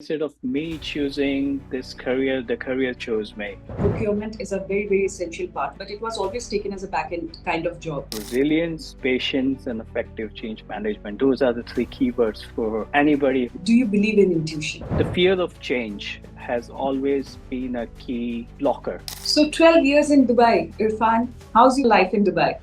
Instead of me choosing this career, the career chose me. Procurement is a very, very essential part, but it was always taken as a back end kind of job. Resilience, patience, and effective change management. Those are the three keywords for anybody. Do you believe in intuition? The fear of change has always been a key blocker. So, 12 years in Dubai, Irfan, how's your life in Dubai?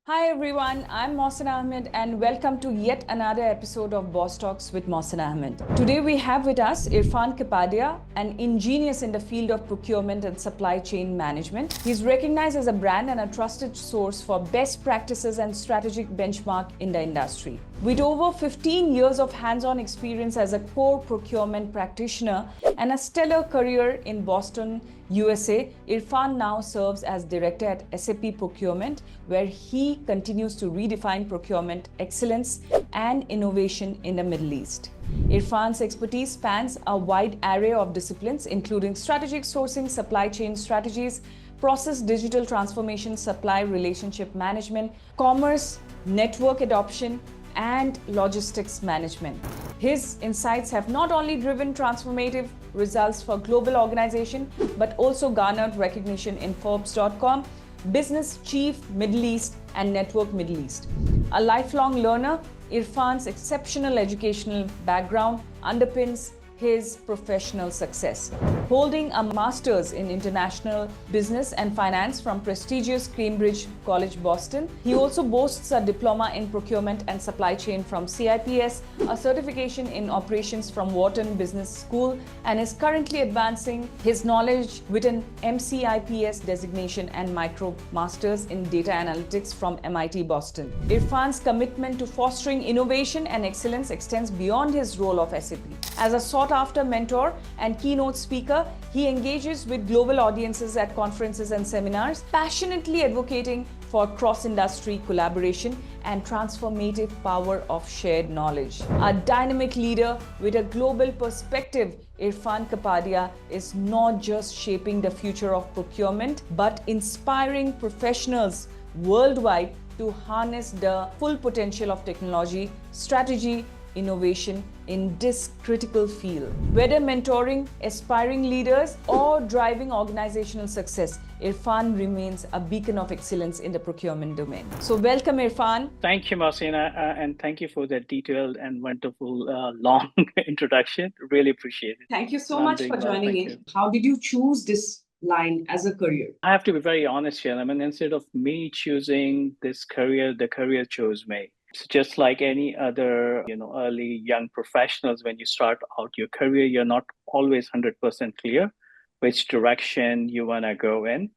Hi everyone, I'm Mohsin Ahmed and welcome to yet another episode of Boss Talks with Mohsin Ahmed. Today we have with us Irfan Kapadia, an ingenious in the field of procurement and supply chain management. He's recognized as a brand and a trusted source for best practices and strategic benchmark in the industry. With over 15 years of hands-on experience as a core procurement practitioner and a stellar career in Boston, USA, Irfan now serves as director at SAP Procurement, where he continues to redefine procurement excellence and innovation in the Middle East. Irfan's expertise spans a wide array of disciplines, including strategic sourcing, supply chain strategies, process digital transformation, supply relationship management, commerce, network adoption, and logistics management. His insights have not only driven transformative results for global organizations, but also garnered recognition in Forbes.com, Business Chief Middle East and Network Middle East. A lifelong learner, Irfan's exceptional educational background underpins his professional success. Holding a master's in international business and finance from prestigious Cambridge College, Boston, he also boasts a diploma in procurement and supply chain from CIPS, a certification in operations from Wharton Business School, and is currently advancing his knowledge with an MCIPS designation and micro masters in data analytics from MIT Boston. Irfan's commitment to fostering innovation and excellence extends beyond his role of SAP. As a sought-after mentor and keynote speaker, he engages with global audiences at conferences and seminars, passionately advocating for cross-industry collaboration and transformative power of shared knowledge. A dynamic leader with a global perspective, Irfan Kapadia is not just shaping the future of procurement, but inspiring professionals worldwide to harness the full potential of technology, strategy, innovation in this critical field. Whether mentoring aspiring leaders or driving organizational success, Irfan remains a beacon of excellence in the procurement domain. So welcome, Irfan. Thank you, Marcina, and thank you for that detailed and wonderful long introduction. Really appreciate it. Thank you so much for joining in. How did you choose this line as a career? I have to be very honest here. I mean, instead of me choosing this career, the career chose me. It's just like any other, early young professionals, when you start out your career, you're not always 100% clear which direction you want to go in.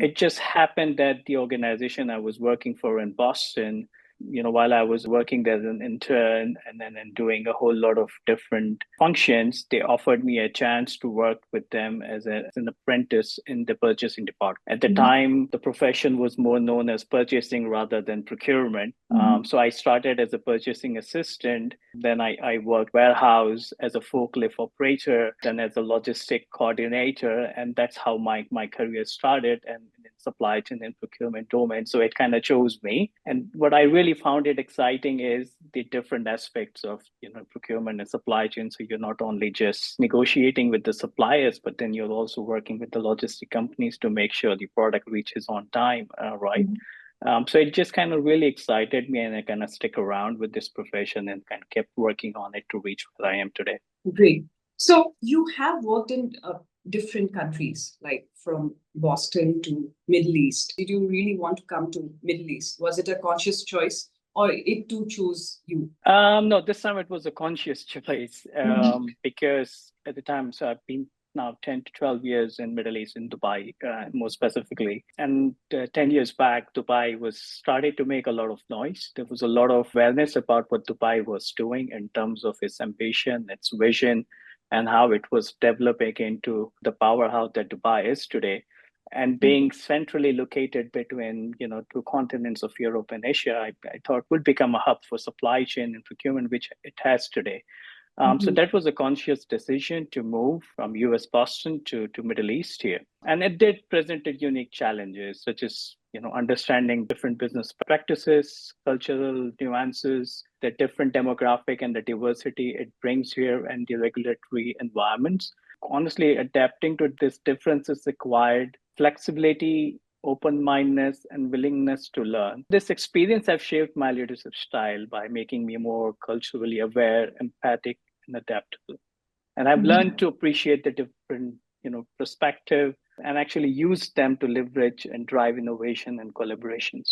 It just happened that the organization I was working for in Boston, while I was working there as an intern and then doing a whole lot of different functions, they offered me a chance to work with them as an apprentice in the purchasing department. At the time, the profession was more known as purchasing rather than procurement. So I started as a purchasing assistant. Then I worked warehouse as a forklift operator, then as a logistic coordinator. And that's how my career started. And supply chain and procurement domain. So it kind of chose me. And what I really found it exciting is the different aspects of procurement and supply chain. So you're not only just negotiating with the suppliers, but then you're also working with the logistic companies to make sure the product reaches on time, right? So it just kind of really excited me, and I kind of stick around with this profession and kind of kept working on it to reach where I am today. Great. So you have worked in different countries, like from Boston to Middle East. Did you really want to come to Middle East? Was it a conscious choice, or it to choose you? No, this time it was a conscious choice because at the time, so I've been now 10 to 12 years in Middle East, in Dubai, more specifically. And 10 years back, Dubai was started to make a lot of noise. There was a lot of awareness about what Dubai was doing in terms of its ambition, its vision, and how it was developing into the powerhouse that Dubai is today. And being centrally located between, two continents of Europe and Asia, I thought would become a hub for supply chain and procurement, which it has today. So that was a conscious decision to move from US Boston to Middle East here. And it did present unique challenges, such as understanding different business practices, cultural nuances, the different demographic and the diversity it brings here and the regulatory environments. Honestly, adapting to this difference is required flexibility, open-mindedness, and willingness to learn. This experience has shaped my leadership style by making me more culturally aware, empathic, and adaptable. And I've learned to appreciate the different, perspective and actually use them to leverage and drive innovation and collaborations.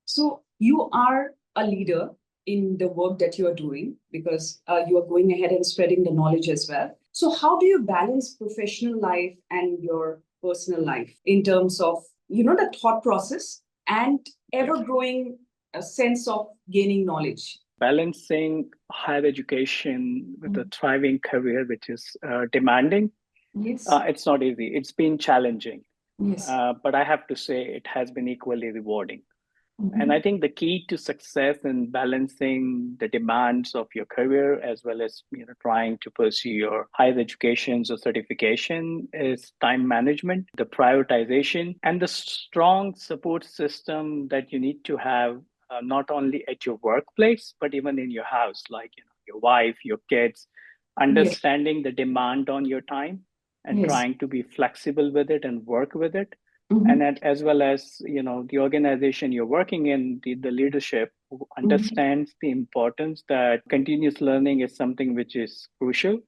So you are a leader in the work that you are doing because you are going ahead and spreading the knowledge as well. So how do you balance professional life and your personal life in terms of, the thought process and ever growing a sense of gaining knowledge? Balancing higher education with a thriving career, which is demanding. Yes. It's not easy. It's been challenging. Yes. But I have to say it has been equally rewarding. And I think the key to success in balancing the demands of your career as well as trying to pursue your higher educations or certification is time management, the prioritization, and the strong support system that you need to have not only at your workplace but even in your house, like your wife, your kids, understanding the demand on your time and trying to be flexible with it and work with it. And as well as the organization you're working in, the leadership who understands the importance that continuous learning is something which is crucial.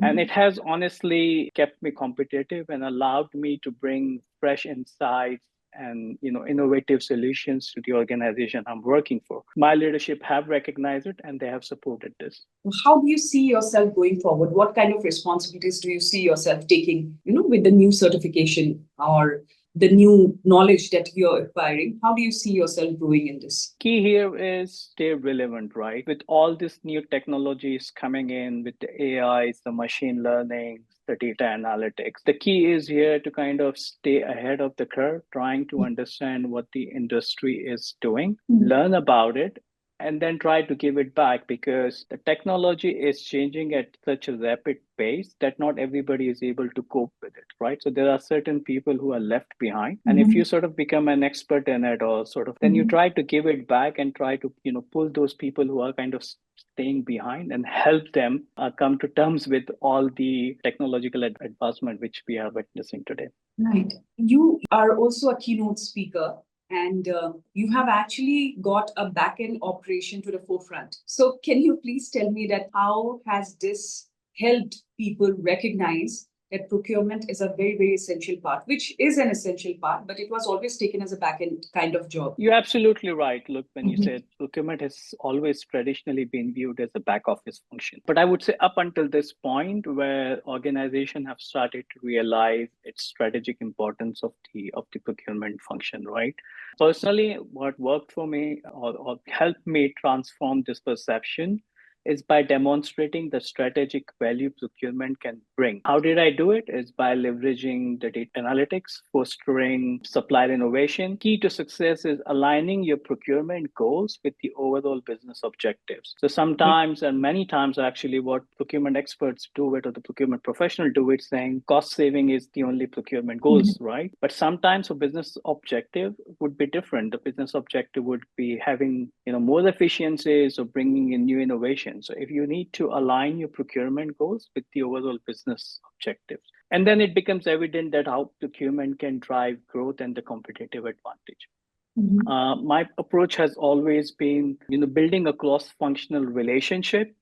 And it has honestly kept me competitive and allowed me to bring fresh insights and innovative solutions to the organization I'm working for. My leadership have recognized it and they have supported this. How do you see yourself going forward? What kind of responsibilities do you see yourself taking, with the new certification or the new knowledge that you're acquiring? How do you see yourself growing in this? Key here is stay relevant, right? With all these new technologies coming in, with the AIs, the machine learning, the data analytics, the key is here to kind of stay ahead of the curve, trying to understand what the industry is doing, learn about it, and then try to give it back, because the technology is changing at such a rapid pace that not everybody is able to cope with it, right? So there are certain people who are left behind. And if you sort of become an expert in it or sort of, then you try to give it back and try to, pull those people who are kind of staying behind and help them come to terms with all the technological advancement which we are witnessing today. Right. You are also a keynote speaker and you have actually got a back-end operation to the forefront. So can you please tell me that how has this helped people recognize that procurement is a very, very essential part, which is an essential part, but it was always taken as a back-end kind of job? You're absolutely right. Look, when you said procurement has always traditionally been viewed as a back office function. But I would say up until this point where organizations have started to realize its strategic importance of the procurement function, right? Personally, what worked for me or helped me transform this perception is by demonstrating the strategic value procurement can bring. How did I do it? Is by leveraging the data analytics, fostering supplier innovation. Key to success is aligning your procurement goals with the overall business objectives. So sometimes and many times actually what procurement experts do it or the procurement professional do it, saying cost saving is the only procurement goals, right? But sometimes a business objective would be different. The business objective would be having more efficiencies or bringing in new innovation. So if you need to align your procurement goals with the overall business objectives, and then it becomes evident that how procurement can drive growth and the competitive advantage. My approach has always been, building a cross-functional relationship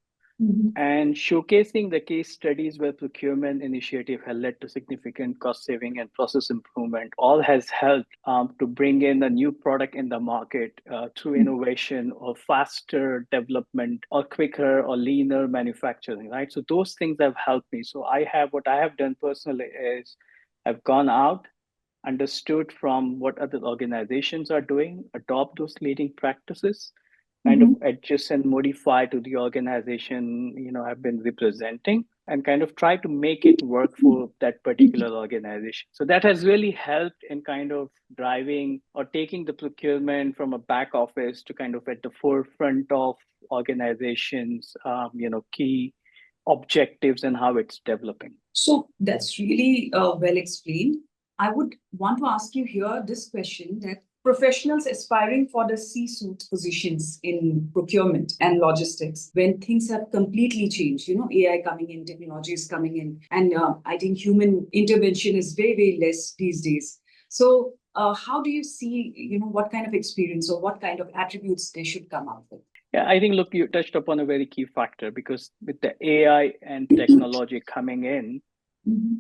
and showcasing the case studies where procurement initiative has led to significant cost saving and process improvement. All has helped to bring in a new product in the market through innovation or faster development or quicker or leaner manufacturing, right? So those things have helped me. So what I have done personally is I've gone out, understood from what other organizations are doing, adopt those leading practices, kind of adjust and modify to the organization I've been representing, and kind of try to make it work for that particular organization. So that has really helped in kind of driving or taking the procurement from a back office to kind of at the forefront of organizations, key objectives and how it's developing. So that's really well explained. I would want to ask you here this question that professionals aspiring for the C-suite positions in procurement and logistics, when things have completely changed, AI coming in, technology is coming in, and I think human intervention is very, very less these days. So how do you see, what kind of experience or what kind of attributes they should come up with? Yeah, I think, look, you touched upon a very key factor, because with the AI and technology coming in,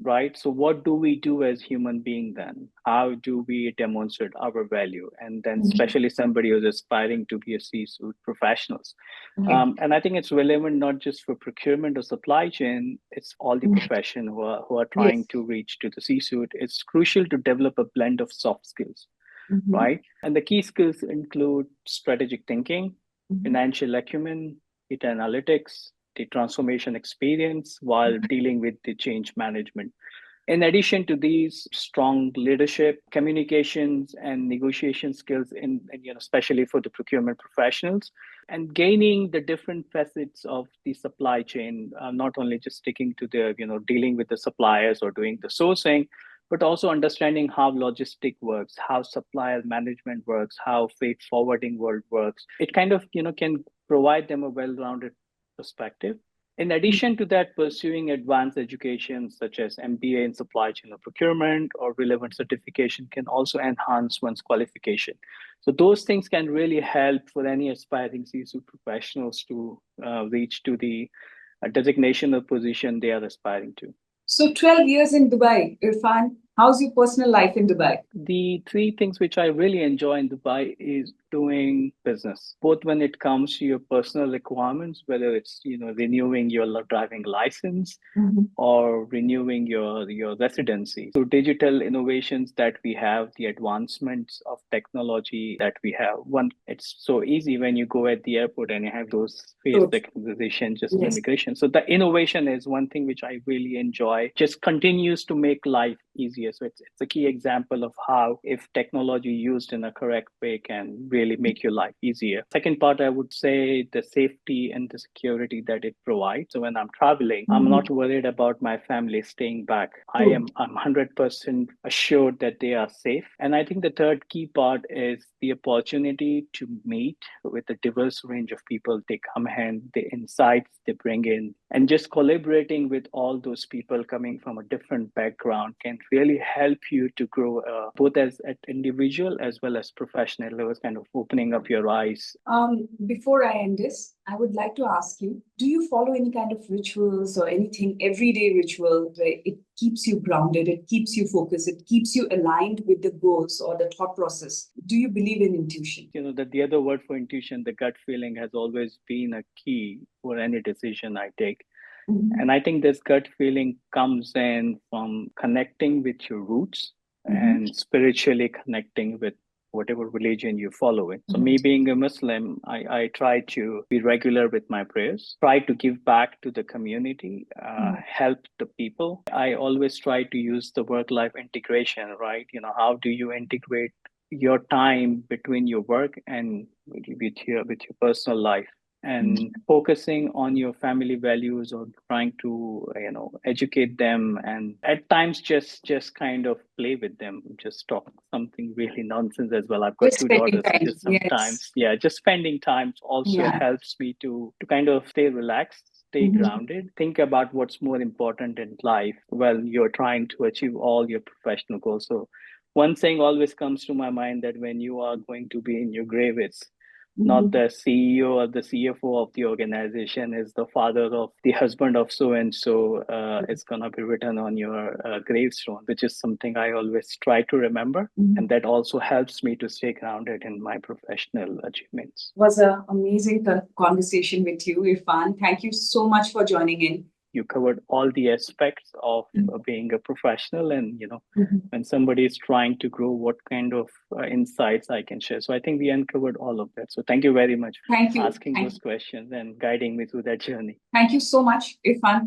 right? So what do we do as human beings then? How do we demonstrate our value? And then especially somebody who's aspiring to be a C-suite professionals. And I think it's relevant not just for procurement or supply chain, it's all the profession who are trying to reach to the C-suite. It's crucial to develop a blend of soft skills, right? And the key skills include strategic thinking, financial acumen, data analytics, the transformation experience while dealing with the change management. In addition to these, strong leadership, communications, and negotiation skills, especially for the procurement professionals, and gaining the different facets of the supply chain, not only just sticking to the, dealing with the suppliers or doing the sourcing, but also understanding how logistic works, how supplier management works, how freight forwarding world works. It kind of, can provide them a well-rounded perspective. In addition to that, pursuing advanced education such as MBA in supply chain or procurement or relevant certification can also enhance one's qualification. So those things can really help for any aspiring C-suite professionals to reach to the designation or position they are aspiring to. So 12 years in Dubai, Irfan, how's your personal life in Dubai? The three things which I really enjoy in Dubai is doing business, both when it comes to your personal requirements, whether it's, renewing your driving license or renewing your residency. So digital innovations that we have, the advancements of technology that we have. One, it's so easy when you go at the airport and you have those face recognition, just immigration. So the innovation is one thing which I really enjoy, just continues to make life easier. So it's a key example of how, if technology used in a correct way, can really make your life easier. Second part, I would say the safety and the security that it provides. So when I'm traveling, I'm not worried about my family staying back. I'm 100% assured that they are safe. And I think the third key part is the opportunity to meet with a diverse range of people. They come in, the insights they bring in, and just collaborating with all those people coming from a different background can really help you to grow both as an individual as well as professional levels, kind of opening up your eyes. Before I end this, I would like to ask you, do you follow any kind of rituals or anything, everyday ritual where it keeps you grounded, it keeps you focused, it keeps you aligned with the goals or the thought process? Do you believe in intuition? That the other word for intuition, the gut feeling, has always been a key for any decision I take. And I think this gut feeling comes in from connecting with your roots and spiritually connecting with whatever religion you follow in. So me being a Muslim, I try to be regular with my prayers, try to give back to the community, help the people. I always try to use the work-life integration, right? How do you integrate your time between your work and with your personal life? And focusing on your family values or trying to, educate them, and at times just kind of play with them, just talk something really nonsense as well. I've got two daughters, so just sometimes, just spending time also helps me to kind of stay relaxed, stay grounded, think about what's more important in life while you're trying to achieve all your professional goals. So one thing always comes to my mind, that when you are going to be in your grave, it's not the CEO or the CFO of the organization is the father of the husband of so and so. It's gonna be written on your gravestone, which is something I always try to remember, and that also helps me to stay grounded in my professional achievements. It was an amazing conversation with you, Irfan. Thank you so much for joining in. You covered all the aspects of being a professional, and when somebody is trying to grow, what kind of insights I can share. So I think we uncovered all of that. So thank you very much for asking those questions and guiding me through that journey. Thank you so much, Irfan.